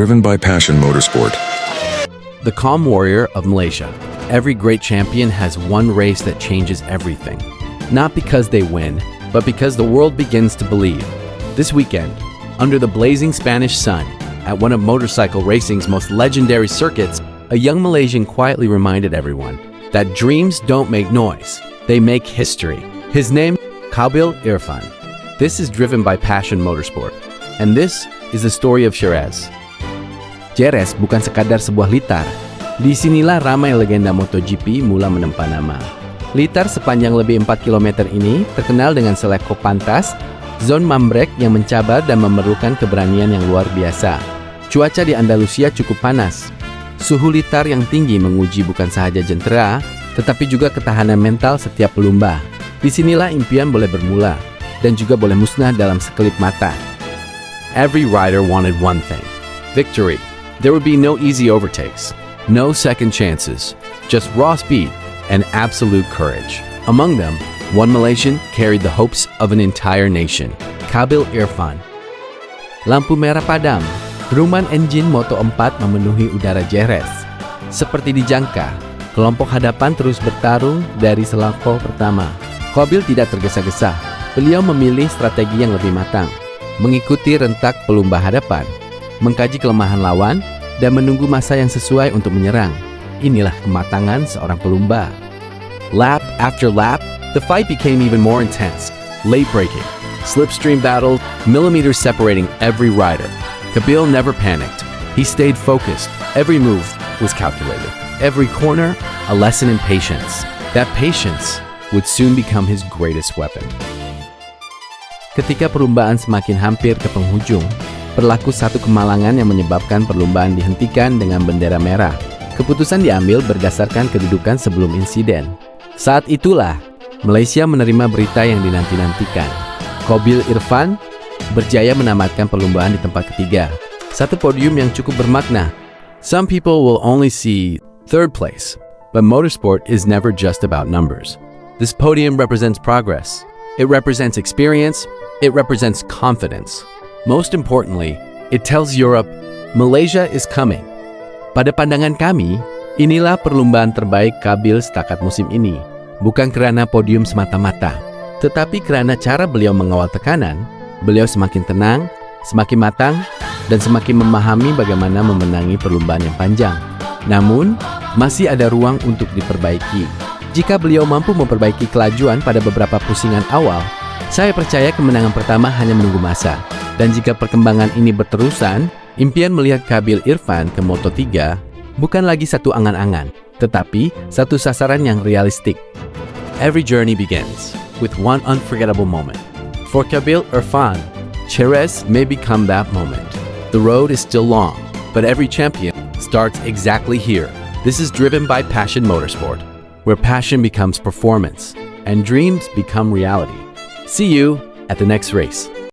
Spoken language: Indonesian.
Driven by Passion Motorsport. The calm warrior of Malaysia. Every great champion has one race that changes everything. Not because they win, but because the world begins to believe. This weekend, under the blazing Spanish sun, at one of motorcycle racing's most legendary circuits, a young Malaysian quietly reminded everyone that dreams don't make noise, they make history. His name, Khabil Irfan. This is Driven by Passion Motorsport, and this is the story of Jerez. Jerez bukan sekadar sebuah litar. Disinilah ramai legenda MotoGP mula menempa nama. Litar sepanjang lebih 4 km ini terkenal dengan seleko pantas, zon mambrek yang mencabar dan memerlukan keberanian yang luar biasa. Cuaca di Andalusia cukup panas. Suhu litar yang tinggi menguji bukan sahaja jentera, tetapi juga ketahanan mental setiap pelumba. Disinilah impian boleh bermula, dan juga boleh musnah dalam sekelip mata. Every rider wanted one thing, victory. There would be no easy overtakes, no second chances, just raw speed and absolute courage. Among them, one Malaysian carried the hopes of an entire nation, Khabil Irfan. Lampu merah padam, deruman enjin Moto4 memenuhi udara Jerez. Seperti dijangka, kelompok hadapan terus bertarung dari selangkau pertama. Khabil tidak tergesa-gesa. Beliau memilih strategi yang lebih matang, mengikuti rentak pelumba hadapan, mengkaji kelemahan lawan, dan menunggu masa yang sesuai untuk menyerang. Inilah kematangan seorang pelumba. Lap after lap, the fight became even more intense. Late braking, slipstream battle, millimeters separating every rider. Khabil never panicked. He stayed focused. Every move was calculated. Every corner, a lesson in patience. That patience would soon become his greatest weapon. Ketika perlombaan semakin hampir ke penghujung, berlaku satu kemalangan yang menyebabkan perlombaan dihentikan dengan bendera merah. Keputusan diambil berdasarkan kedudukan sebelum insiden. Saat itulah, Malaysia menerima berita yang dinanti-nantikan. Khabil Irfan berjaya menamatkan perlombaan di tempat ketiga. Satu podium yang cukup bermakna. Some people will only see third place, but motorsport is never just about numbers. This podium represents progress. It represents experience. It represents confidence. Most importantly, it tells Europe, Malaysia is coming. Pada pandangan kami, inilah perlombaan terbaik Khabil setakat musim ini. Bukan kerana podium semata-mata, tetapi kerana cara beliau mengawal tekanan. Beliau semakin tenang, semakin matang, dan semakin memahami bagaimana memenangi perlombaan yang panjang. Namun, masih ada ruang untuk diperbaiki. Jika beliau mampu memperbaiki kelajuan pada beberapa pusingan awal, saya percaya kemenangan pertama hanya menunggu masa. Dan jika perkembangan ini berterusan, impian melihat Khabil Irfan ke Moto3 bukan lagi satu angan-angan, tetapi satu sasaran yang realistik. Every journey begins with one unforgettable moment. For Khabil Irfan, Jerez may become that moment. The road is still long, but every champion starts exactly here. This is Driven by Passion Motorsport, where passion becomes performance and dreams become reality. See you at the next race.